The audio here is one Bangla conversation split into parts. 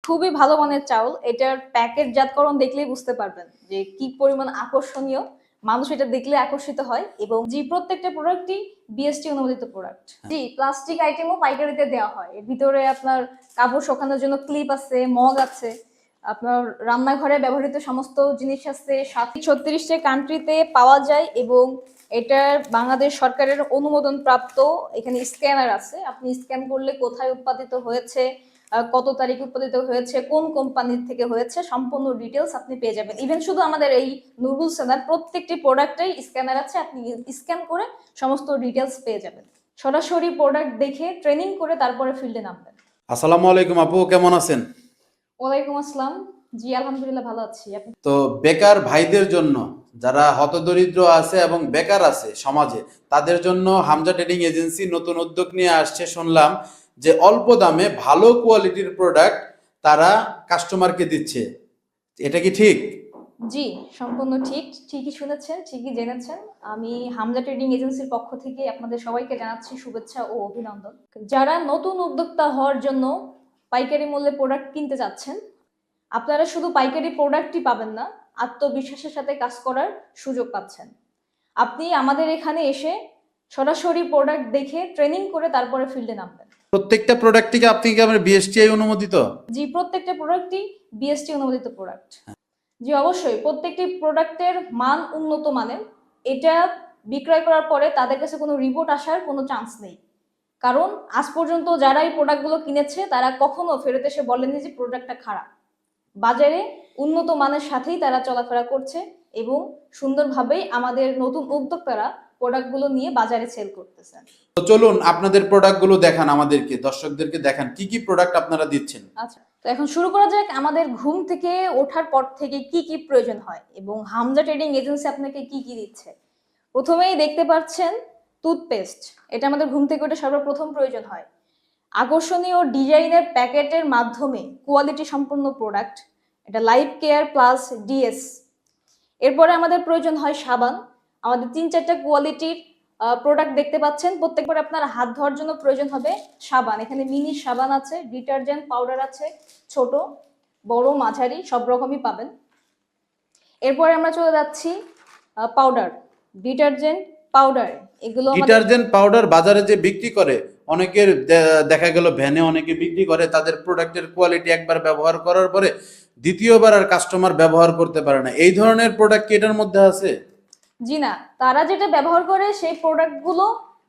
খুবই ভালো মানের চাউল। এটার প্যাকেটজাতকরণ দেখলেই বুঝতে পারবেন যে কি পরিমাণ আকর্ষণীয়। মানুষ এটা দেখলে আকর্ষিত হয় এবং প্রত্যেকটা প্রোডাক্টই বিএসটি অনুমোদিত প্রোডাক্ট। প্লাস্টিক আইটেমও পাইকারিতে দেওয়া হয়। এর ভিতরে আপনার কাপড় শুকানোর জন্য ক্লিপ আছে, মগ আছে, আপনার রান্নাঘরে ব্যবহৃত সমস্ত জিনিস আছে। 36টা কান্ট্রিতে পাওয়া যায় এবং এটার বাংলাদেশ সরকারের অনুমোদন প্রাপ্ত। এখানে স্ক্যানার আছে, আপনি স্ক্যান করলে কোথায় উৎপাদিত হয়েছে, কত তারিখ উৎপাদিত হয়েছে, কোন কোম্পানির থেকে হয়েছে, সম্পূর্ণ ডিটেলস আপনি পেয়ে যাবেন। ইভেন শুধু আমাদের এই নুরুল সেনার প্রত্যেকটি প্রোডাক্টেই স্ক্যানার আছে, আপনি স্ক্যান করে সমস্ত ডিটেলস পেয়ে যাবেন। সরাসরি প্রোডাক্ট দেখে ট্রেনিং করে তারপরে ফিল্ডে নামবেন। আসসালামু আলাইকুম আপু, কেমন আছেন? ওয়ালাইকুম আসসালাম। জি আলহামদুলিল্লাহ ভালো আছি। আপনি? তো বেকার ভাইদের জন্য, যারা হতদরিদ্র আছে এবং বেকার আছে সমাজে, তাদের জন্য হামজা ট্রেডিং এজেন্সি নতুন উদ্যোগ নিয়ে আসছে। শুনলাম যে অল্প দামে ভালো কোয়ালিটির প্রোডাক্ট তারা কাস্টমারকে দিচ্ছে, এটা কি ঠিক? জি সম্পূর্ণ ঠিক, ঠিকই শুনেছেন, ঠিকই জেনেছেন। আমি হামজা ট্রেডিং এজেন্সির পক্ষ থেকে আপনাদের সবাইকে জানাচ্ছি শুভেচ্ছা ও অভিনন্দন। যারা নতুন উদ্যোক্তা হওয়ার জন্য পাইকারি মূল্যে প্রোডাক্ট কিনতে যাচ্ছেন, আপনারা শুধু পাইকারি প্রোডাক্টই পাবেন না, আত্মবিশ্বাসের সাথে কাজ করার সুযোগ পাচ্ছেন। আপনি আমাদের এখানে এসে সরাসরি প্রোডাক্ট দেখে ট্রেনিং করে তারপরে ফিল্ডে নামবেন। প্রত্যেকটা প্রোডাক্টকে আপনি কি আমার বিএসটিআই অনুমোদিত? জি প্রত্যেকটা প্রোডাক্টই বিএসটি অনুমোদিত প্রোডাক্ট। জি অবশ্যই, প্রত্যেকটি প্রোডাক্টের মান উন্নত মানের। এটা বিক্রয় করার পরে তাদের কাছে কোনো রিপোর্ট আসার কোনো চান্স নেই, কারণ আজ পর্যন্ত যারা এই প্রোডাক্টগুলো কিনেছে তারা কখনো ফেরত এসে বলেনি যে প্রোডাক্টটা খারাপ। বাজারে উন্নত মানের সাথেই তারা চলাফেরা করছে এবং সুন্দরভাবেই আমাদের নতুন উদ্যোক্তারা প্রোডাক্টগুলো নিয়ে বাজারে সেল করতেছেন। তো চলুন আপনাদের প্রোডাক্টগুলো দেখান, আমাদেরকে, দর্শকদেরকে দেখান কি কি প্রোডাক্ট আপনারা দিচ্ছেন। আচ্ছা, তো এখন শুরু করা যাক আমাদের ঘুম থেকে ওঠার পর থেকে কি কি প্রয়োজন হয় এবং হামজা ট্রেডিং এজেন্সি আপনাকে কি কি দিচ্ছে। প্রথমেই দেখতে পাচ্ছেন টুথপেস্ট। এটা আমাদের ঘুম থেকে ওঠে সর্বপ্রথম প্রয়োজন হয়। আকর্ষণীয় ডিজাইনের প্যাকেটের মাধ্যমে কোয়ালিটি সম্পন্ন প্রোডাক্ট, এটা লাইফ কেয়ার প্লাস ডিএস। এরপরে আমাদের প্রয়োজন হয় সাবান। আমাদের 3-4টা কোয়ালিটির প্রোডাক্ট দেখতে পাচ্ছেন। প্রত্যেকবার আপনার হাত ধোয়ার জন্য প্রয়োজন হবে সাবান। এখানে মিনি সাবান আছে, ডিটারজেন্ট পাউডার আছে, ছোট বড় মাঝারি সব রকমই পাবেন। এরপরে আমরা চলে যাচ্ছি পাউডার, ডিটারজেন্ট পাউডার। এগুলো ডিটারজেন্ট পাউডার বাজারে যে বিক্রি করে, অনেকের দেখা গেল ভ্যানে অনেকে বিক্রি করে, তাদের প্রোডাক্টের কোয়ালিটি একবার ব্যবহার করার পরে দ্বিতীয়বার আর কাস্টমার ব্যবহার করতে পারে না। এই ধরনের প্রোডাক্ট কি এটার মধ্যে আছে? জি না, তারা যেটা ব্যবহার করে সেই প্রোডাক্টগুলো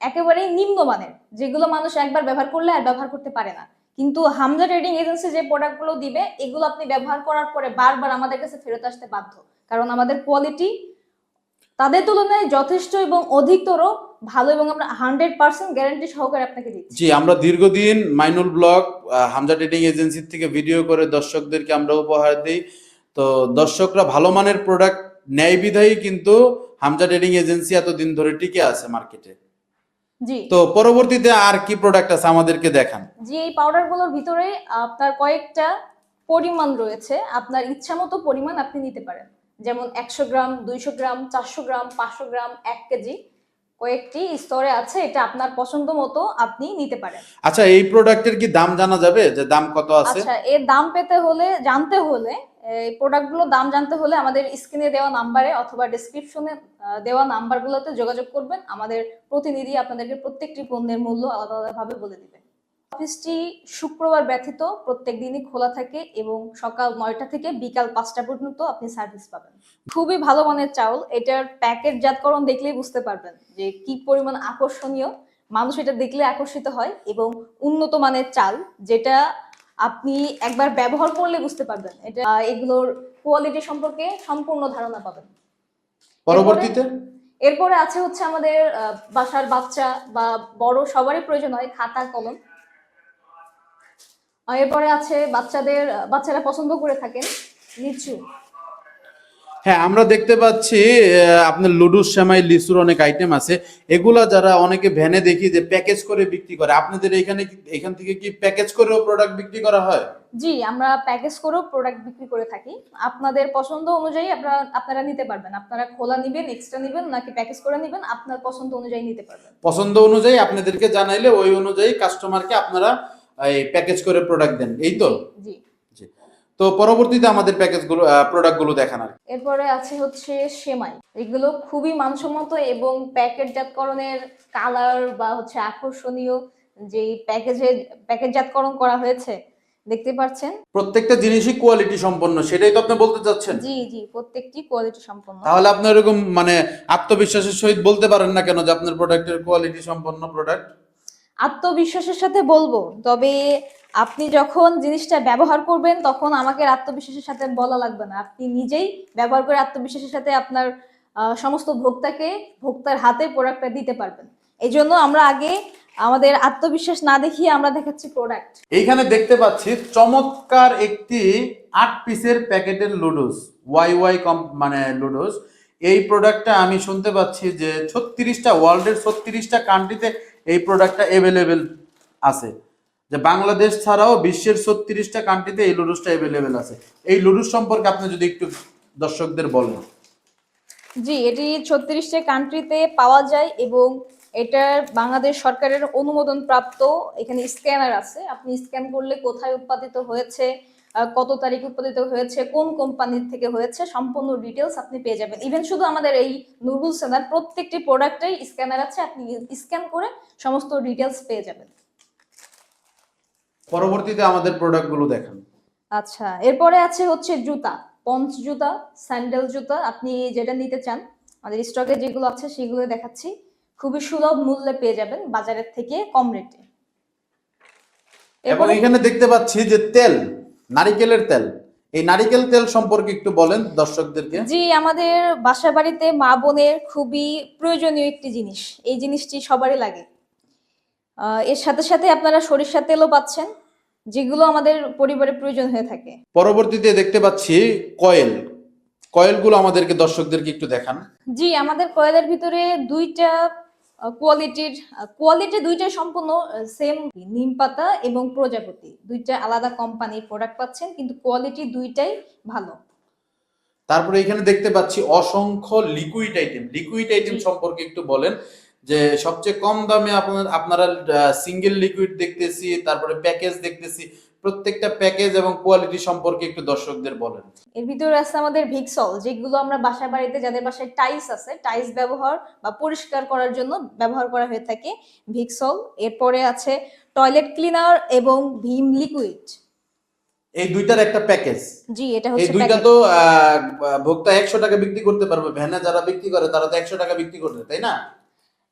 একেবারেই নিম্নমানের, যেগুলো মানুষ একবার ব্যবহার করলে আর ব্যবহার করতে পারে না। কিন্তু হামজা ট্রেডিং এজেন্সি যে প্রোডাক্টগুলো দিবে, এগুলো আপনি ব্যবহার করার পরে বারবার আমাদের কাছে ফেরত আসতে বাধ্য, কারণ আমাদের কোয়ালিটি তাদের তুলনায় যথেষ্ট এবং অধিকতর ভালো এবং আমরা 100% গ্যারান্টি সহকারে আপনাকে দিচ্ছি। জি, আমরা দীর্ঘদিন Mainul blog Hamza trading agency থেকে ভিডিও করে দর্শকদেরকে আমরা উপহার দিই। তো দর্শকরা ভালো মানের প্রোডাক্ট নেয় বিধায়ী কিন্তু হামজা ট্রেডিং এজেন্সি এতদিন ধরে টিকে আছে মার্কেটে। জি, তো পরবর্তীতে আর কি প্রোডাক্ট আছে আমাদেরকে দেখান। জি এই পাউডারগুলোর ভিতরে আপনার কয়েকটা পরিমাণ রয়েছে, আপনার ইচ্ছামতো পরিমাণ আপনি নিতে পারেন। যেমন 100 গ্রাম, 200 গ্রাম, 400 গ্রাম, 500 গ্রাম, 1 কেজি, কয়েকটি স্তরে আছে। এটা আপনার পছন্দ মতো আপনি নিতে পারেন। আচ্ছা, এই প্রোডাক্টের কি দাম জানা যাবে, যে দাম কত আছে? আচ্ছা, এর দাম পেতে হলে, জানতে হলে, এই প্রোডাক্টগুলোর দাম জানতে হলে আমাদের স্ক্রিনে দেওয়া নাম্বারে অথবা ডেসক্রিপশনে দেওয়া নাম্বারগুলোতে যোগাযোগ করবেন। আমাদের প্রতিনিধি আপনাদেরকে প্রত্যেকটি পণ্যের মূল্য আলাদা আলাদাভাবে বলে দিবে। অফিসটি শুক্রবার ব্যতীত প্রত্যেক দিনই খোলা থাকে এবং সকাল 9টা থেকে বিকাল 5টা পর্যন্ত আপনি সার্ভিস পাবেন। খুবই ভালো মানের চাউল। এটার প্যাকেটজাতকরণ দেখলেই বুঝতে পারবেন যে কি পরিমাণ আকর্ষণীয়। মানুষ এটা দেখলে আকর্ষিত হয় এবং উন্নত মানের চাল, যেটা আপনি একবার ব্যবহার করলে বুঝতে পারবেন। এটা এগুলোর কোয়ালিটি সম্পর্কে সম্পূর্ণ ধারণা পাবেন। পরবর্তীতে এরপরে আছে হচ্ছে আমাদের বাসার বাচ্চা বা বড় সবারই প্রয়োজন হয় খাতা কলম। এরপরে আছে বাচ্চারা পছন্দ করে থাকেন লিচু। হ্যাঁ, আমরা দেখতে পাচ্ছি আপনার লুডুস, সেমাই, লিচুর অনেক আইটেম আছে। এগুলা যারা অনেকে ভ্যানে দেখি যে প্যাকেজ করে বিক্রি করে, আপনাদের এখান থেকে কি প্যাকেজ করেও প্রোডাক্ট বিক্রি করা হয়? জি, আমরা প্যাকেজ করেও প্রোডাক্ট বিক্রি করে থাকি। আপনাদের পছন্দ অনুযায়ী আপনারা নিতে পারবেন। আপনারা খোলা নিবেন, এক্সট্রা নিবেন, নাকি প্যাকেজ করে নিবেন, আপনার পছন্দ অনুযায়ী নিতে পারবেন। পছন্দ অনুযায়ী আপনাদেরকে জানাইলে ওই অনুযায়ী কাস্টমারকে আপনারা এই প্যাকেজ করে প্রোডাক্ট দেন, এই তো? জি, জি। তো পরবর্তীতে আমাদের প্যাকেজগুলো প্রোডাক্টগুলো দেখান আর কি। এরপরে আছে হচ্ছে সেমাই। এগুলো খুবই মানসম্মত এবং প্যাকেটজাতকরণের কালার বা হচ্ছে আকর্ষণীয় যে প্যাকেটজাতকরণ করা হয়েছে দেখতে পাচ্ছেন। প্রত্যেকটা জিনিসই কোয়ালিটি সম্পন্ন, সেটাই তো আপনি বলতে চাচ্ছেন। জি জি, প্রত্যেকটি কোয়ালিটি সম্পন্ন। তাহলে আপনি এরকম মানে আত্মবিশ্বাসের সহিত বলতে পারেন না কেন যে আপনার প্রোডাক্টের কোয়ালিটি সম্পন্ন প্রোডাক্ট? আত্মবিশ্বাসের সাথে বলবো, তবে আপনি যখন জিনিসটা ব্যবহার করবেন তখন আমাকে আর আত্মবিশ্বাসের সাথে বলা লাগবে না, আপনি নিজেই ব্যবহার করে আত্মবিশ্বাসের সাথে আপনার সমস্ত ভোক্তার হাতে প্রোডাক্টটা দিতে পারবেন। এই জন্য আমরা আগে আমাদের আত্মবিশ্বাস না দেখিয়ে আমরা দেখাচ্ছি প্রোডাক্ট। এইখানে দেখতে পাচ্ছি চমৎকার একটি 8 পিসের প্যাকেটের লুডোস, ওয়াই ওয়াই মানে লুডোস। এই প্রোডাক্টটা আমি শুনতে পাচ্ছি যে 36টা ওয়ার্ল্ডের 36টা কান্ট্রিতে এই প্রোডাক্টটা অ্যাভেলেবেল আছে, যে বাংলাদেশ ছাড়াও বিশ্বের 36টা কান্ট্রিতে এই লুডোসটা অ্যাভেলেবেল আছে। এই লুডোস সম্পর্কে আপনি যদি একটু দর্শকদের বলেন। জি, এটি 36টা কান্ট্রিতে পাওয়া যায় এবং এটার বাংলাদেশ সরকারের অনুমোদন প্রাপ্ত। এখানে স্ক্যানার আছে, আপনি স্ক্যান করলে কোথায় উৎপাদিত হয়েছে, কত তারিখ উৎপাদিত হয়েছে, কোন কোম্পানির থেকে হয়েছে, সম্পূর্ণ ডিটেলস আপনি পেয়ে যাবেন। ইভেন শুধু আমাদের এই নুডলস না, প্রত্যেকটি প্রোডাক্টেই স্ক্যানার আছে, আপনি স্ক্যান করে সমস্ত ডিটেলস পেয়ে যাবেন। পরবর্তীতে আমাদের প্রোডাক্টগুলো দেখান। আচ্ছা, এরপরে আছে হচ্ছে জুতা, পঞ্চ জুতা, স্যান্ডেল জুতা। আপনি যেটা নিতে চান আমাদের স্টকে যেগুলো আছে সেগুলো দেখাচ্ছি। খুবই সুলভ মূল্যে পেয়ে যাবেন, বাজারের থেকে কম রেটে। এবং এখানে দেখতে পাচ্ছি যে তেল, নারিকেলের তেল। এই নারিকেল তেল সম্পর্কে একটু বলেন দর্শকদেরকে। জি, আমাদের বাসা বাড়িতে মা বোনের খুবই প্রয়োজনীয় একটি জিনিস, এই জিনিসটি সবারই লাগে। এর সাথে সাথে আপনারা সরিষার তেলও পাচ্ছেন, যেগুলো আমাদের পরিবারে প্রয়োজন হয়ে থাকে। পরবর্তীতে দেখতে পাচ্ছি কয়েল। কয়েলগুলো আমাদেরকে দর্শকদেরকে একটু দেখান। জি, আমাদের কয়েলের ভিতরে দুইটা কোয়ালিটি দুইটাই সম্পূর্ণ সেম। নিম পাতা এবং প্রজাপতি দুইটা আলাদা কোম্পানির প্রোডাক্ট পাচ্ছেন, কিন্তু কোয়ালিটি দুইটাই ভালো। তারপরে এখানে দেখতে পাচ্ছি অসংখ্য লিকুইড আইটেম। লিকুইড আইটেম জি। সম্পর্কে একটু বলেন, যে সবচেয়ে কম দামে আপনারা সিঙ্গেল লিকুইড দেখতেছি, তারপরে প্যাকেজ দেখতেছি। প্রত্যেকটা প্যাকেজ এবং কোয়ালিটি সম্পর্কে একটু দর্শকদের বলেন। এর ভিতরে আছে আমাদের ভিক্সল, যেগুলো আমরা বাসা বাড়িতে, যাদের বাসায় টাইলস আছে, টাইলস ব্যবহার বা পরিষ্কার করার জন্য ব্যবহার করা হয়ে থাকে, ভিক্সল। এরপরে আছে টয়লেট ক্লিনার এবং ভীম লিকুইড। এই দুইটার একটা প্যাকেজ। জি, এটা এই হচ্ছে দুইটা প্যাকেট। তো ভোক্তা 100 টাকা বিক্রি করতে পারবে, ভ্যানে যারা বিক্রি করে তারা তো 100 টাকা বিক্রি করবে, তাই না?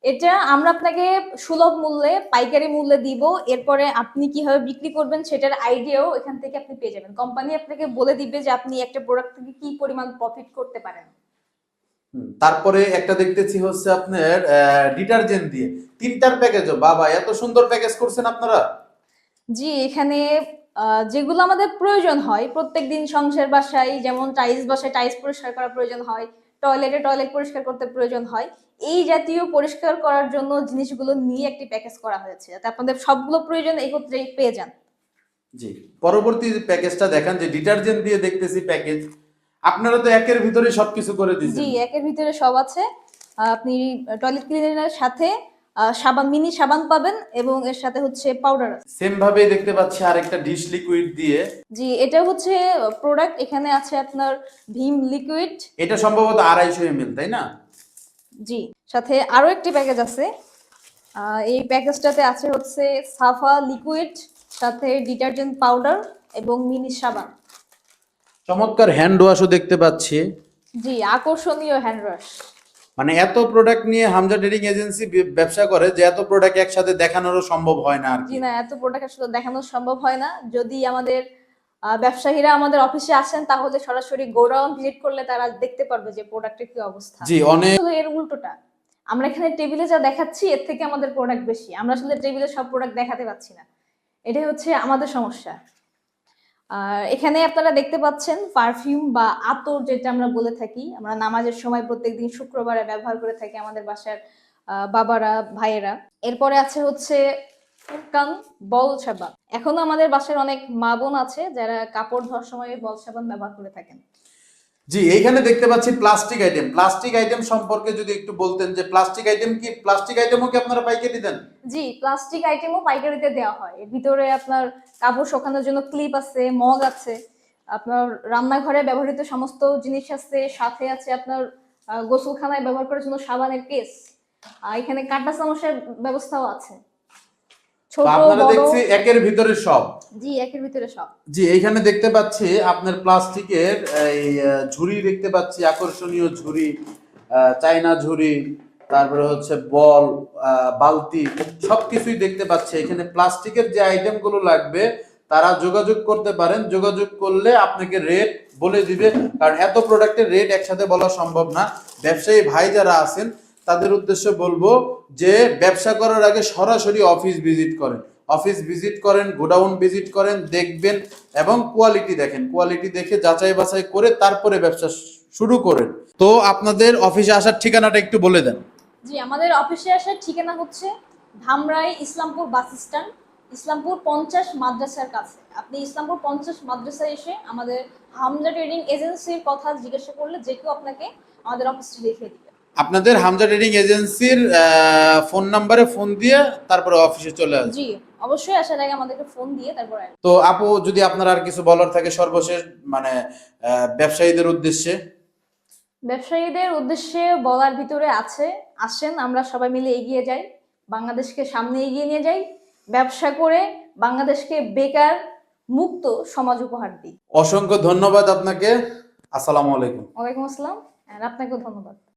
এটা আমরা আপনাকে সুলভ মূল্যে, পাইকারি মূল্যে দিব। এরপরে আপনি কিভাবে বিক্রি করবেন সেটার আইডিয়াও এখান থেকে আপনি পেয়ে যাবেন। কোম্পানি আপনাকে বলে দিবে যে আপনি একটা প্রোডাক্ট থেকে কি পরিমাণ প্রফিট করতে পারেন। তারপরে একটা দেখতেছি হচ্ছে আপনার ডিটারজেন্ট দিয়ে 3টার প্যাকেজও। বাবা, এত সুন্দর প্যাকেজ করছেন আপনারা। জি, এখানে যেগুলো আমাদের প্রয়োজন হয় প্রত্যেকদিন সংসার বাসায়, যেমন বাসায় টাইলস পরিষ্কার করার প্রয়োজন হয়, টয়লেট পরিষ্কার করতে প্রয়োজন হয়, এই জাতীয় পরিষ্কার করার জন্য জিনিসগুলো নিয়ে একটি প্যাকেজ করা হয়েছে, যাতে আপনাদের সবগুলো প্রয়োজন একত্রেই পেয়ে যান। জি। পরবর্তী প্যাকেজটা দেখান, যে ডিটারজেন্ট দিয়ে দেখতেছি প্যাকেজ। আপনারা তো একের ভিতরে সবকিছু করে জি, দিয়েছেন। একের ভিতরে সব আছে। আপনি টয়লেট ক্লিনারের সাথে সাবান, মিনি সাবান পাবেন এবং এর সাথে হচ্ছে পাউডার আছে। সেম ভাবেই দেখতে পাচ্ছি আরেকটা ডিশ লিকুইড দিয়ে। জি, এটা হচ্ছে প্রোডাক্ট। এখানে আছে আপনার ভীম লিকুইড। এটা সম্ভবত 250 ml, তাই না? জি, সাথে আরো একটি প্যাকেজ আছে। এই প্যাকেজটাতে আছে হচ্ছে সাফা লিকুইড, সাথে ডিটারজেন্ট পাউডার এবং মিনি সাবান। চমৎকার হ্যান্ড ওয়াশও দেখতে পাচ্ছি। জি, আকর্ষণীয় হ্যান্ড ওয়াশ। মানে এত প্রোডাক্ট নিয়ে হামজা ট্রেডিং এজেন্সি ব্যবসা করে, যে এত প্রোডাক্ট একসাথে দেখানোরও সম্ভব হয় না আর জি কি। না, এত প্রোডাক্ট আসলে দেখানো সম্ভব হয় না। যদি আমাদের ব্যবসায়ীরা আমাদের অফিসে আসেন তাহলে সরাসরি গোডাউন ভিজিট করলে তারা দেখতে পারবে যে প্রোডাক্টের কি অবস্থা। জি, অনেক। আসলে এর উল্টোটা, আমরা এখানে টেবিলে যা দেখাচ্ছি এর থেকে আমাদের প্রোডাক্ট বেশি। আমরা আসলে টেবিলে সব প্রোডাক্ট দেখাতে পাচ্ছি না, এটাই হচ্ছে আমাদের সমস্যা। আর এখানে আপনারা দেখতে পাচ্ছেন পারফিউম বা আতর, যেটা আমরা বলে থাকি, আমরা নামাজের সময় প্রত্যেকদিন শুক্রবারে ব্যবহার করে থাকি আমাদের বাসার বাবারা, ভাইয়েরা। এরপরে আছে হচ্ছে ফুরকান বল সাবান। এখনো আমাদের বাসার অনেক মা বোন আছে যারা কাপড় ধোয়ার সময় বল সাবান ব্যবহার করে থাকেন। জি, এইখানে দেখতে পাচ্ছি প্লাস্টিক আইটেম। প্লাস্টিক আইটেম সম্পর্কে যদি একটু বলতেন যে প্লাস্টিক আইটেমও কি আপনারা পাইকারি দেন? জি, প্লাস্টিক আইটেমও পাইকারিতে দেওয়া হয়। এর ভিতরে আপনার কাপড় শুকানোর জন্য ক্লিপ আছে, মগ আছে, আপনার রান্নাঘরে ব্যবহৃত সমস্ত জিনিস আছে, সাথে আছে আপনার গোসলখানায় ব্যবহার করার জন্য সাবানের কেস। এখানে কাঁটা চামচের ব্যবস্থাও আছে, তো ছোট আপনারা বড়। দেখছি একের ভিতরে সব। জি, একের ভিতরে সব। জি, এইখানে দেখতে পাচ্ছি আপনার প্লাস্টিকের এই ঝুড়ি দেখতে পাচ্ছি, আকর্ষণীয় ঝুড়ি, চায়না ঝুড়ি, তারপরে হচ্ছে বল, বালতি, সবকিছুই দেখতে পাচ্ছি। এখানে প্লাস্টিকের যে আইটেমগুলো লাগবে তারা যোগাযোগ করতে পারেন। যোগাযোগ করলে আপনাকে রেট বলে দিবে, কারণ এত প্রোডাক্টের রেট একসাথে বলা সম্ভব না। ব্যবসায়ী ভাই যারা আছেন তাদের উদ্দেশ্যে বলবো যে ব্যবসা করার আগে সরাসরি অফিস ভিজিট করেন, গোডাউন ভিজিট করেন, দেখবেন এবং কোয়ালিটি দেখেন। কোয়ালিটি দেখে যাচাই বাছাই করে তারপরে ব্যবসা শুরু করেন। তো আপনাদের অফিসে আসার ঠিকানাটা একটু বলে দেন। জি, আমাদের অফিসে আসার ঠিকানা হচ্ছে ধামরাই ইসলামপুর বাস স্ট্যান্ড, ইসলামপুর 50 মাদ্রাসার কাছে। আপনি ইসলামপুর 50 মাদ্রাসায় এসে আমাদের হামজা ট্রেডিং এজেন্সির কথা জিজ্ঞাসা করলে যে কেউ আপনাকে আমাদের অফিসটি দেখিয়ে দিবে। আপনাদের হামজা ট্রেডিং এজেন্সির ফোন নাম্বারে ফোন দিয়ে তারপরে অফিসে চলে আসবেন। জি, অবশ্যই আসার আগে আমাদেরকে ফোন দিয়ে তারপর আসবেন। তো আপু, যদি আপনার আর কিছু বলার থাকে সর্বশেষ, মানে ব্যবসায়ীদের উদ্দেশ্যে। ব্যবসায়ীদের উদ্দেশ্যে বলার ভিতরে আছে, আসেন আমরা সবাই মিলে এগিয়ে যাই, বাংলাদেশকে সামনে এগিয়ে নিয়ে যাই, ব্যবসা করে বাংলাদেশকে বেকার মুক্ত সমাজ উপহার দিই। অসংখ্য ধন্যবাদ আপনাকে। আসসালামু আলাইকুম। ওয়ালাইকুম আসসালাম, আর আপনাকেও ধন্যবাদ।